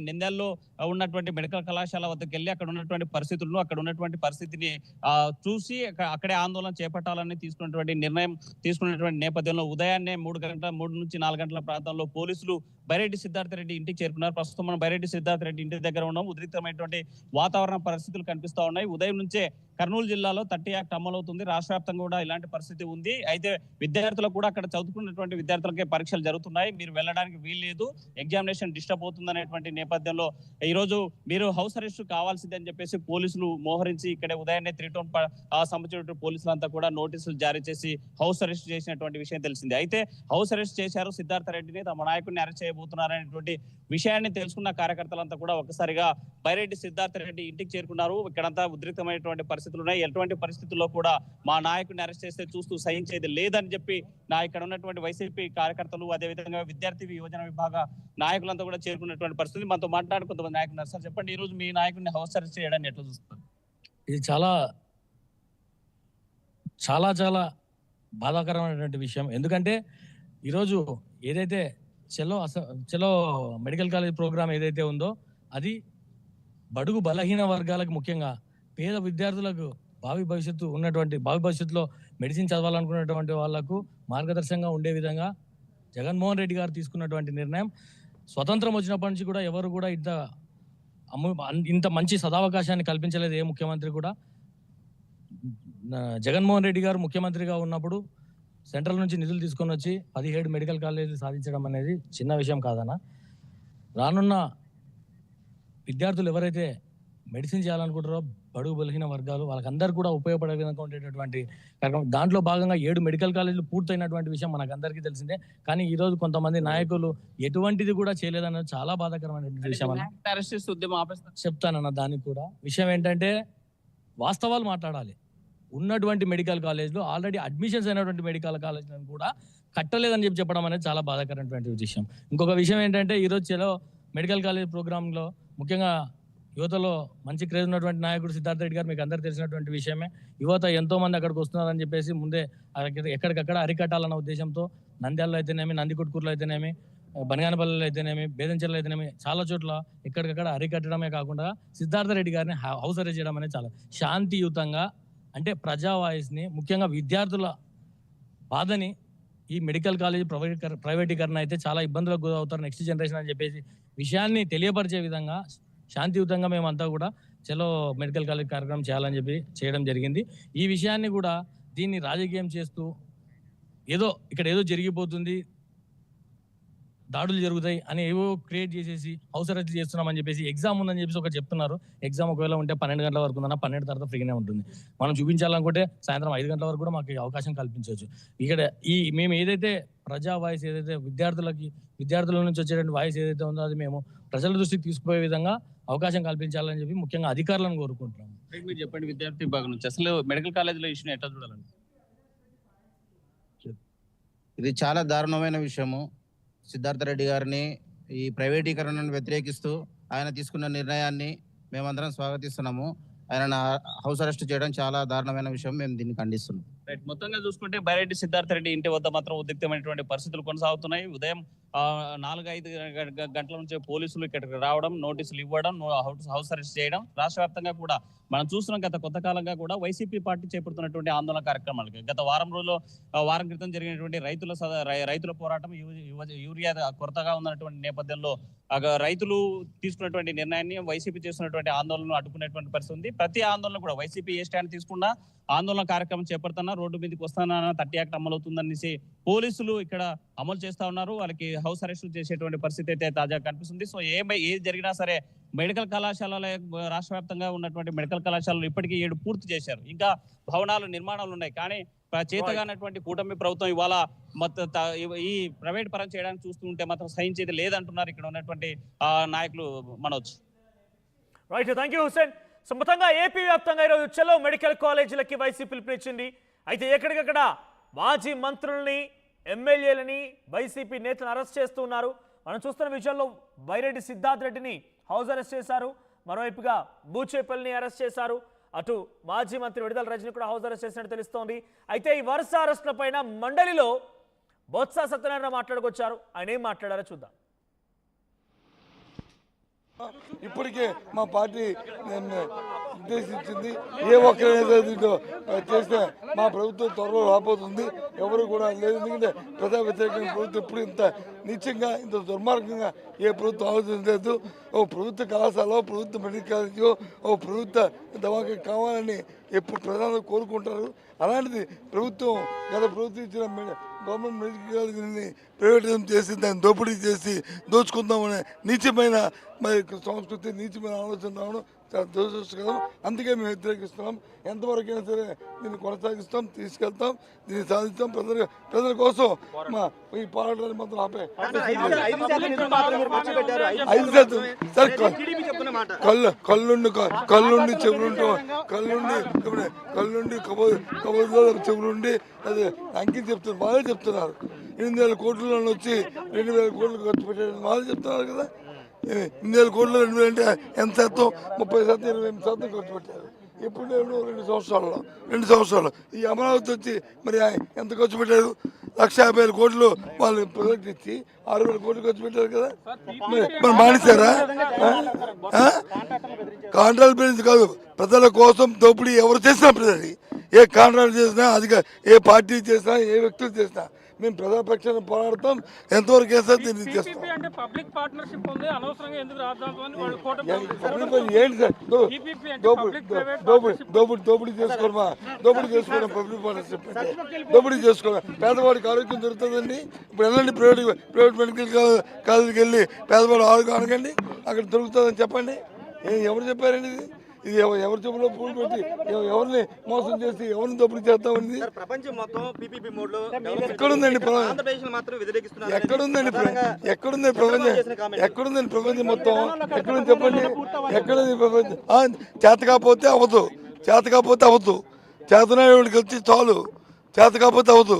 నిందల్లో ఉన్నటువంటి మెడికల్ కళాశాల వద్దకు వెళ్ళి అక్కడ ఉన్నటువంటి పరిస్థితులను అక్కడ ఉన్నటువంటి పరిస్థితిని చూసి అక్కడే ఆందోళన చేపట్టాలని తీసుకున్నటువంటి నేపథ్యంలో ఉదయాన్నే 3 నుంచి 4 గంటల ప్రాంతంలో పోలీసులు బైరెడ్డి సిద్ధార్థ రెడ్డి ఇంటికి చేరుకున్నారు. ప్రస్తుతం మనం బైరెడ్డి సిద్ధార్థ రెడ్డి ఇంటి దగ్గర ఉన్నాం. ఉద్రిక్తమైనటువంటి వాతావరణ పరిస్థితులు కనిపిస్తా ఉన్నాయి. ఉదయం నుంచే కర్నూలు జిల్లాలో 30 యాక్ట్ అమలవుతుంది. రాష్ట్ర వ్యాప్తంగా కూడా ఇలాంటి పరిస్థితి ఉంది. అయితే విద్యార్థులకు కూడా అక్కడ చదువుకున్నటువంటి విద్యార్థులకే పరీక్షలు జరుగుతున్నాయి. మీరు వెళ్ళడానికి వీల్లేదు, ఎగ్జామినేషన్ డిస్టర్బ్ అవుతుంది అనేటువంటి నేపథ్యంలో ఈ రోజు మీరు హౌస్ అరెస్ట్ కావాల్సిందే అని చెప్పేసి పోలీసులు మోహరించి ఇక్కడే ఉదయాన్నే 3 టౌన్ సంబంధించిన పోలీసులంతా కూడా నోటీసులు జారీ చేసి హౌస్ అరెస్ట్ చేసినటువంటి విషయం తెలిసింది. అయితే హౌస్ అరెస్ట్ చేశారు సిద్ధార్థ రెడ్డిని, తమ నాయకుడిని అరెస్ట్ చేయబోతున్నారనేటువంటి విషయాన్ని తెలుసుకున్న కార్యకర్తలంతా కూడా ఒకసారిగా బైరెడ్డి సిద్ధార్థ రెడ్డి ఇంటికి చేరుకున్నారు. ఇక్కడంతా ఉద్రిక్తమైనటువంటి పరిస్థితులు ఉన్నాయి. ఎటువంటి పరిస్థితుల్లో కూడా మా నాయకుడిని అరెస్ట్ చేస్తే చూస్తూ సహించేది లేదని చెప్పి ఇక్కడ ఉన్నటువంటి వైసీపీ కార్యకర్తలు, అదేవిధంగా విద్యార్థి యువజన విభాగ నాయకులంతా కూడా చేరుకున్నటువంటి పరిస్థితి. మనతో మాట్లాడి కొంతమంది నాయకులు సార్ చెప్పండి, ఈ రోజు మీ నాయకుడిని హౌస్ అరెస్ట్ చేయడాన్ని ఎట్లా చూస్తారు? ఇది చాలా చాలా చాలా బాధాకరమైనటువంటి విషయం. ఎందుకంటే ఈరోజు ఏదైతే చలో మెడికల్ కాలేజ్ ప్రోగ్రామ్ ఏదైతే ఉందో అది బడుగు బలహీన వర్గాలకు, ముఖ్యంగా పేద విద్యార్థులకు భావి భవిష్యత్తులో మెడిసిన్ చదవాలనుకున్నటువంటి వాళ్లకు మార్గదర్శకంగా ఉండే విధంగా జగన్మోహన్ రెడ్డి గారు తీసుకున్నటువంటి నిర్ణయం. స్వతంత్రం వచ్చినప్పటి నుంచి కూడా ఎవరు కూడా ఇంత మంచి సదావకాశాన్ని కల్పించలేదు ఏ ముఖ్యమంత్రి కూడా. జగన్మోహన్ రెడ్డి గారు ముఖ్యమంత్రిగా ఉన్నప్పుడు సెంట్రల్ నుంచి నిధులు తీసుకొని వచ్చి 17 మెడికల్ కాలేజీలు సాధించడం అనేది చిన్న విషయం కాదన్న. రానున్న విద్యార్థులు ఎవరైతే మెడిసిన్ చేయాలనుకుంటారో బడుగు బలహీన వర్గాలు వాళ్ళకందరూ కూడా ఉపయోగపడే విధంగా ఉండేటటువంటి కార్యక్రమం. దాంట్లో భాగంగా 7 మెడికల్ కాలేజీలు పూర్తయినటువంటి విషయం మనకందరికీ తెలిసిందే. కానీ ఈ రోజు కొంతమంది నాయకులు ఎటువంటిది కూడా చేయలేదన్నది చాలా బాధాకరమైన విషయం అన్న. చెప్తానన్న దానికి కూడా విషయం ఏంటంటే వాస్తవాలు మాట్లాడాలి. ఉన్నటువంటి మెడికల్ కాలేజ్లో ఆల్రెడీ అడ్మిషన్స్ అయినటువంటి మెడికల్ కాలేజ్లను కూడా కట్టలేదని చెప్పడం అనేది చాలా బాధాకరమైనటువంటి విషయం. ఇంకొక విషయం ఏంటంటే ఈరోజు చలో మెడికల్ కాలేజ్ ప్రోగ్రాంలో ముఖ్యంగా యువతలో మంచి క్రేజ్ ఉన్నటువంటి నాయకుడు సిద్ధార్థ రెడ్డి గారు మీకు అందరూ తెలిసినటువంటి విషయమే. యువత ఎంతో మంది అక్కడికి వస్తున్నారని చెప్పేసి ముందే ఎక్కడికక్కడ అరికట్టాలన్న ఉద్దేశంతో నంద్యాలలో అయితేనేమి, నందికొట్కూరులో అయితేనేమి, బనగానపల్లిలో అయితేనేమి, బేదంచెర్లో అయితేనేమి చాలా చోట్ల ఎక్కడికక్కడ అరికట్టడమే కాకుండా సిద్ధార్థ రెడ్డి గారిని హౌస్ అరెస్ట్ చేయడం అనేది చాలా శాంతియుతంగా, అంటే ప్రజా వాయిస్ని, ముఖ్యంగా విద్యార్థుల బాధని, ఈ మెడికల్ కాలేజ్ ప్రైవేటీకరణ అయితే చాలా ఇబ్బందులకు గురవుతారు నెక్స్ట్ జనరేషన్ అని చెప్పేసి విషయాన్ని తెలియపరిచే విధంగా శాంతియుతంగా మేమంతా కూడా చలో మెడికల్ కాలేజ్ కార్యక్రమం చేయాలని చెప్పి చేయడం జరిగింది. ఈ విషయాన్ని కూడా దీన్ని రాజకీయం చేస్తూ ఇక్కడ ఏదో జరిగిపోతుంది, దాడులు జరుగుతాయి అని ఏవో క్రియేట్ చేసేసి హౌస్ అరెస్ట్ చేస్తున్నామని చెప్పేసి ఎగ్జామ్ ఉందని చెప్పేసి ఒకటి చెప్తున్నారు. ఎగ్జామ్ ఒకవేళ ఉంటే 12 గంటల వరకు ఉందన్న, 12 తర్వాత ఫ్రీగానే ఉంటుంది. మనం చూపించాలనుకుంటే సాయంత్రం 5 గంటల వరకు కూడా మాకు అవకాశం కల్పించవచ్చు. ఇక్కడ మేము ఏదైతే ప్రజా వాయిస్, ఏదైతే విద్యార్థుల నుంచి వచ్చేటువంటి వాయిస్ ఏదైతే ఉందో అది మేము ప్రజల దృష్టికి తీసుకుపోయే విధంగా అవకాశం కల్పించాలని చెప్పి ముఖ్యంగా అధికారులను కోరుకుంటున్నాము. మీరు చెప్పండి, విద్యార్థి విభాగం నుంచి అసలు మెడికల్ కాలేజీలో ఇష్యూ ఎట్లా చూడాలండి? ఇది చాలా దారుణమైన విషయము. సిద్ధార్థ రెడ్డి గారిని ఈ ప్రైవేటీకరణను వ్యతిరేకిస్తూ ఆయన తీసుకున్న నిర్ణయాన్ని మేమందరం స్వాగతిస్తున్నాము. ఆయన హౌస్ అరెస్ట్ చేయడం చాలా దారుణమైన విషయం. మేము దీన్ని ఖండిస్తున్నాం. మొత్తంగా చూసుకుంటే బైరెడ్డి సిద్ధార్థ రెడ్డి ఇంటి వద్ద మాత్రం ఉద్రిక్తమైనటువంటి పరిస్థితులు కొనసాగుతున్నాయి. ఉదయం 4-5 గంటల నుంచి పోలీసులు ఇక్కడికి రావడం, నోటీసులు ఇవ్వడం, హౌస్ అరెస్ట్ చేయడం. రాష్ట్ర వ్యాప్తంగా కూడా మనం చూస్తున్నాం. గత కొంతకాలంగా కూడా వైసీపీ పార్టీ చేపడుతున్నటువంటి ఆందోళన కార్యక్రమాలకి గత వారం క్రితం జరిగినటువంటి రైతుల పోరాటం, యూరియా కొరతగా ఉన్నటువంటి నేపథ్యంలో రైతులు తీసుకున్నటువంటి నిర్ణయాన్ని వైసీపీ చేస్తున్నటువంటి ఆందోళనను అడ్డుకునేటువంటి పరిస్థితి ఉంది. ప్రతి ఆందోళన కూడా వైసీపీ ఏ స్టాండ్ తీసుకున్నా ఆందోళన కార్యక్రమం చేపడుతున్నా, రోడ్డు మీదకి వస్తానా, 30 యాక్ట్ అమలవుతుందనేసి పోలీసులు ఇక్కడ అమలు చేస్తా ఉన్నారు. వాళ్ళకి హౌస్ అరెస్ట్ చేసేటువంటి పరిస్థితి అయితే తాజాగా కనిపిస్తుంది. సో ఏది జరిగినా సరే మెడికల్ కళాశాలలో, రాష్ట్ర వ్యాప్తంగా ఉన్నటువంటి మెడికల్ కళాశాలలు ఇప్పటికీ 7 పూర్తి చేశారు. ఇంకా భవనాలు నిర్మాణాలు ఉన్నాయి. కానీ చేతగానటువంటి కూటమి ప్రభుత్వం ఇవాళ ఈ ప్రైవేట్ పరం చేయడానికి చూస్తూ ఉంటే మాత్రం సహించేది లేదంటున్నారు ఇక్కడ ఉన్నటువంటి నాయకులు. Manoj. Right, thank you Hussain. So మొత్తంగా ఏపీ వ్యాప్తంగా ఈరోజు చలో మెడికల్ కాలేజీలకి వైసీపీ పిలుపునిచ్చింది. అయితే ఎక్కడికక్కడ మాజీ మంత్రుల్ని, ఎమ్మెల్యేలని, వైసీపీ నేతలను అరెస్ట్ చేస్తూ ఉన్నారు. మనం చూస్తున్న విషయాల్లో బైరెడ్డి సిద్ధార్థ రెడ్డిని హౌస్ అరెస్ట్ చేశారు. మరోవైపుగా బూచేపల్లిని అరెస్ట్ చేశారు. అటు మాజీ మంత్రి విడుదల రజని కూడా హౌస్ అరెస్ట్ చేసినట్టు తెలుస్తోంది. అయితే ఈ వరుస అరెస్టుల పైన మండలిలో బొత్స సత్యనారాయణ మాట్లాడుకొచ్చారు. ఆయన ఏం మాట్లాడారో చూద్దాం. ఇప్పటికే మా పార్టీ నిర్దేశించింది, ఏ ఒక్కరైనా దీంట్లో చేస్తే మా ప్రభుత్వం త్వరలో రాబోతుంది. ఎవరు కూడా లేదు, ఎందుకంటే ప్రజా వ్యతిరేకమైన ప్రభుత్వం ఎప్పుడు ఇంత నీచంగా ఇంత దుర్మార్గంగా ఏ ప్రభుత్వం ఆలోచించలేదు. ఓ ప్రభుత్వ కళాశాల, ప్రభుత్వ మెడికల్ కాలేజీ, ఓ ప్రభుత్వ దవాఖాన కావాలని ఎప్పుడు ప్రజలు కోరుకుంటారు. అలాంటిది ప్రభుత్వం గత ప్రభుత్వం ఇచ్చిన గవర్నమెంట్ మెడికల్ కాలేజీని ప్రైవేటైజం చేసి దాన్ని దోపిడీ చేసి దోచుకుందామనే నీచమైన మరి సంస్కృతి, నీచమైన ఆలోచన రావడం చాలా దురదృష్టకరం. అందుకే మేము వ్యతిరేకిస్తున్నాం. ఎంతవరకైనా సరే దీన్ని కొనసాగిస్తాం, తీసుకెళ్తాం, దీన్ని సాధిస్తాం. ప్రజల కోసం మా ఈ పోరాటాన్ని మాత్రం ఆపే 5% సార్ కళ్ళుండి చెవులుండి అదే అంకిత చెప్తున్నారు. వాళ్ళే చెప్తున్నారు 8,000 కోట్లలో వచ్చి 2,000 కోట్లు ఖర్చు పెట్టారు. వాళ్ళే చెప్తున్నారు కదా. 8,000 కోట్లు 2,000 అంటే ఎంత శాతం? 30%, 28% ఖర్చు పెట్టారు. ఎప్పుడు 2 సంవత్సరాలు ఈ అమరావతి వచ్చి మరి ఎంత ఖర్చు పెట్టారు? 1,50,000 కోట్లు వాళ్ళు ప్రాజెక్ట్ ఇచ్చి 6,000 కోట్లు ఖర్చు పెట్టారు కదా. మరి మానేశారా? కాంట్రాక్ట్ బెదిరించి కాదు, ప్రజల కోసం దోపిడీ ఎవరు చేసినా, ప్రజలు ఏ కాంట్రాక్ట్ చేసినా, అధిక ఏ పార్టీ చేసినా, ఏ వ్యక్తులు చేసినా మేము ప్రజాపక్షాన్ని పోరాడతాం. ఎంతవరకు వేస్తే దీన్ని చేస్తాం. ఏంటి సార్ దోపిడీ చేసుకోవడమా? దోపిడీ చేసుకోవడం పబ్లిక్ పార్ట్నర్షిప్ అంటే దోపిడీ చేసుకోవడం. పేదవాడికి ఆరోగ్యం దొరుకుతుందండి. ఇప్పుడు వెళ్ళండి ప్రైవేట్ మెడికల్ కాలేజీకి వెళ్ళి పేదవాడు ఆరోగ్యం అడగండి, అక్కడ దొరుకుతుందని చెప్పండి. ఎవరు చెప్పారండి ఇది? ఇది ఎవరి చెప్పులో పూలు పెట్టి ఎవరిని మోసం చేసి ఎవరిని దోపిడీ చేస్తామని ఎక్కడుందండి ప్రపంచం మొత్తం? ఎక్కడుంది చెప్పండి? ఎక్కడుంది ప్రపంచం? చేత కాకపోతే అవ్వదు. చేతనాడికి వచ్చి చాలు, చేత కాకపోతే అవ్వదు.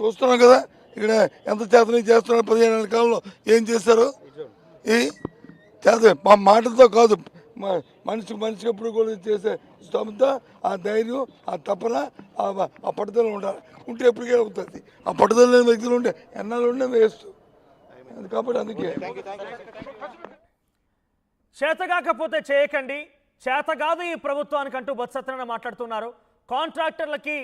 చూస్తున్నాం కదా ఇక్కడ ఎంత చేతన చేస్తున్నారు. 15 ఏళ్ళ కాలంలో ఏం చేశారు? ఈ చేత మా మాటలతో కాదు, మనిషికి ఎప్పుడు కూడా చేసే స్తోమత, ఆ ధైర్యం, ఆ తపన, ఆ పట్టుదల ఉండాలి. ఉంటే ఎప్పటికీ అవుతుంది. ఆ పట్టుదల లేని వ్యక్తులు ఉంటే ఎన్నాళ్ళు ఉండే వేస్ట్. కాబట్టి అందుకే చేతగాకపోతే చేయకండి, చేత కాదు ఈ ప్రభుత్వానికంటూ బొత్స సత్యనారాయణ మాట్లాడుతున్నారు. కాంట్రాక్టర్లకి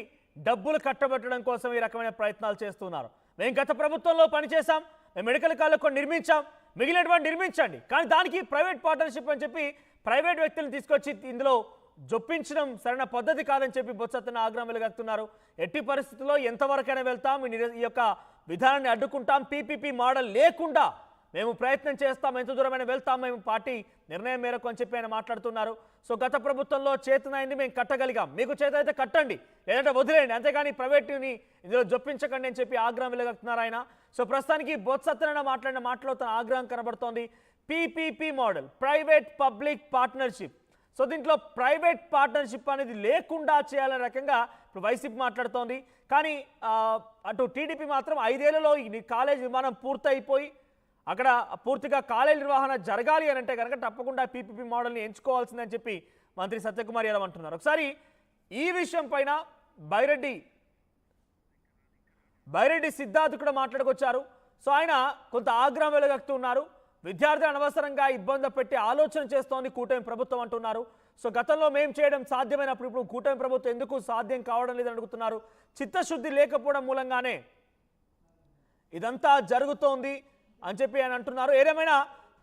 డబ్బులు కట్టబెట్టడం కోసం ఈ రకమైన ప్రయత్నాలు చేస్తున్నారు. మేము గత ప్రభుత్వంలో పనిచేశాం, మేము మెడికల్ కాలేజ్ కొన్ని నిర్మించాం, మిగిలినటువంటి నిర్మించండి, కానీ దానికి ప్రైవేట్ పార్ట్నర్షిప్ అని చెప్పి ప్రైవేట్ వ్యక్తులను తీసుకొచ్చి ఇందులో జొప్పించడం సరైన పద్ధతి కాదని చెప్పి బొత్స సత్యనారాయణ ఆగ్రహం వెలుగక్కుతున్నారు. ఎట్టి పరిస్థితుల్లో ఎంతవరకైనా వెళ్తాం, ఈ యొక్క విధానాన్ని అడ్డుకుంటాం, పీపీపీ మోడల్ లేకుండా మేము ప్రయత్నం చేస్తాం, ఎంత దూరమైనా వెళ్తాం మేము పార్టీ నిర్ణయం మేరకు అని చెప్పి ఆయన మాట్లాడుతున్నారు. సో గత ప్రభుత్వంలో చేతనైంది మేము కట్టగలిగాం, మీకు చేత అయితే కట్టండి, లేదంటే వదిలేయండి, అంతేగాని ప్రైవేట్ని ఇందులో జొప్పించకండి అని చెప్పి ఆగ్రహం వెలుగక్కుతున్నారు ఆయన. సో ప్రస్తుతానికి బొత్స సత్యనారాయణ మాట్లాడిన మాటలో తన ఆగ్రహం కనబడుతోంది. PPP model, private public partnership. So దీంట్లో ప్రైవేట్ పార్ట్నర్షిప్ అనేది లేకుండా చేయాలనే రకంగా ఇప్పుడు వైసీపీ మాట్లాడుతోంది. కానీ అటు టీడీపీ మాత్రం 5 ఏళ్లలో ఈ కాలేజ్ నిర్మాణం పూర్తయిపోయి అక్కడ పూర్తిగా కాలేజ్ నిర్వహణ జరగాలి అని అంటే కనుక తప్పకుండా పీపీపీ మోడల్ని ఎంచుకోవాల్సిందని చెప్పి మంత్రి సత్యకుమార్ యాదవ్ అంటున్నారు. ఒకసారి ఈ విషయం పైన బైరెడ్డి సిద్ధార్థ్ కూడా మాట్లాడుకొచ్చారు. సో ఆయన కొంత ఆగ్రహం వెలుగక్కుతున్నారు. విద్యార్థులు అనవసరంగా ఇబ్బంది పెట్టి ఆలోచన చేస్తోంది కూటమి ప్రభుత్వం అంటున్నారు. సో గతంలో మేము చేయడం సాధ్యమైనప్పుడు ఇప్పుడు కూటమి ప్రభుత్వం ఎందుకు సాధ్యం కావడం లేదని అడుగుతున్నారు. చిత్తశుద్ధి లేకపోవడం మూలంగానే ఇదంతా జరుగుతోంది అని చెప్పి ఆయన అంటున్నారు. ఏదేమైనా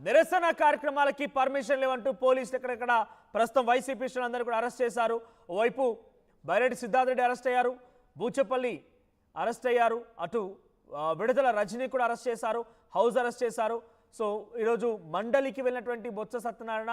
నిరసన కార్యక్రమాలకి పర్మిషన్ లేవంటూ పోలీసులు ఎక్కడెక్కడ ప్రస్తుతం వైసీపీ అందరూ కూడా అరెస్ట్ చేశారు. ఓవైపు బైరెడ్డి సిద్ధార్థ్ రెడ్డి అరెస్ట్ అయ్యారు, బూచపల్లి అరెస్ట్ అయ్యారు, అటు విడుదల రజనీ కూడా అరెస్ట్ చేశారు, హౌస్ అరెస్ట్ చేశారు. సో ఈరోజు మండలికి వెళ్ళినటువంటి బొత్స సత్యనారాయణ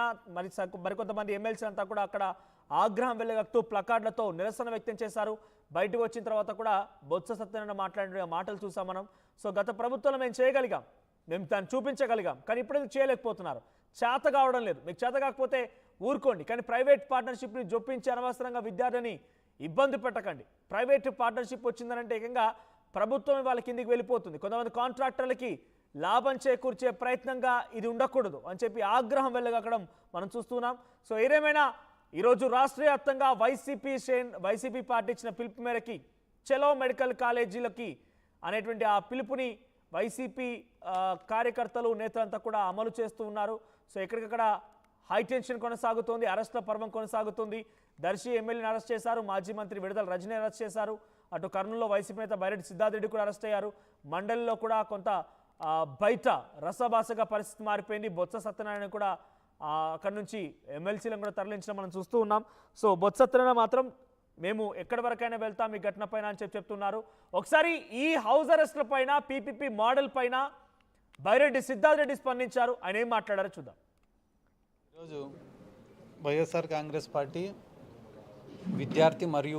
మరికొంతమంది ఎమ్మెల్సీ అంతా కూడా అక్కడ ఆగ్రహం వెలుగక్కుతూ ప్లకార్డులతో నిరసన వ్యక్తం చేశారు. బయటకు వచ్చిన తర్వాత కూడా బొత్స సత్యనారాయణ మాట్లాడిన మాటలు చూసాం మనం. సో గత ప్రభుత్వంలో మేము చేయగలిగాం, మేము దాన్ని చూపించగలిగాం, కానీ ఇప్పుడు చేయలేకపోతున్నారు, చేత కావడం లేదు. మీకు చేత కాకపోతే ఊరుకోండి, కానీ ప్రైవేట్ పార్ట్నర్షిప్ని జొప్పించి అనవసరంగా విద్యార్థిని ఇబ్బంది పెట్టకండి. ప్రైవేట్ పార్ట్నర్షిప్ వచ్చిందనంటే ఏకంగా ప్రభుత్వం వాళ్ళ కిందికి వెళ్ళిపోతుంది. కొంతమంది కాంట్రాక్టర్లకి లాభం చేకూర్చే ప్రయత్నంగా ఇది ఉండకూడదు అని చెప్పి ఆగ్రహం వెళ్ళగక్కడం మనం చూస్తున్నాం. సో ఏదేమైనా ఈరోజు రాష్ట్ర వ్యాప్తంగా వైసీపీ పార్టీ ఇచ్చిన పిలుపు మేరకి చలో మెడికల్ కాలేజీలకి అనేటువంటి ఆ పిలుపుని వైసీపీ కార్యకర్తలు నేతలంతా కూడా అమలు చేస్తూ ఉన్నారు. సో ఎక్కడికక్కడ హైటెన్షన్ కొనసాగుతోంది, అరెస్ట్ల పర్వం కొనసాగుతుంది. దర్శి ఎమ్మెల్యేని అరెస్ట్ చేశారు, మాజీ మంత్రి విడుదల రజనీ అరెస్ట్ చేశారు. అటు కర్నూలులో వైసీపీ నేత బైరెడ్డి సిద్ధార్థ రెడ్డి కూడా అరెస్ట్ అయ్యారు. మండలిలో కూడా కొంత బయట రసభాసగా పరిస్థితి మారిపోయింది. బొత్స సత్యనారాయణ కూడా అక్కడి నుంచి ఎమ్మెల్సీలను కూడా తరలించడం మనం చూస్తూ ఉన్నాం. సో బొత్స సత్యనారాయణ మాత్రం మేము ఎక్కడి వరకైనా వెళ్తాం ఈ ఘటన పైన అని చెప్తున్నారు. ఒకసారి ఈ హౌస్ అరెస్ట్ల పైన, పీపీపీ మోడల్ పైన బైరెడ్డి సిద్ధార్థ రెడ్డి స్పందించారు. ఆయన ఏం మాట్లాడారో చూద్దాం. ఈరోజు వైఎస్ఆర్ కాంగ్రెస్ పార్టీ విద్యార్థి మరియు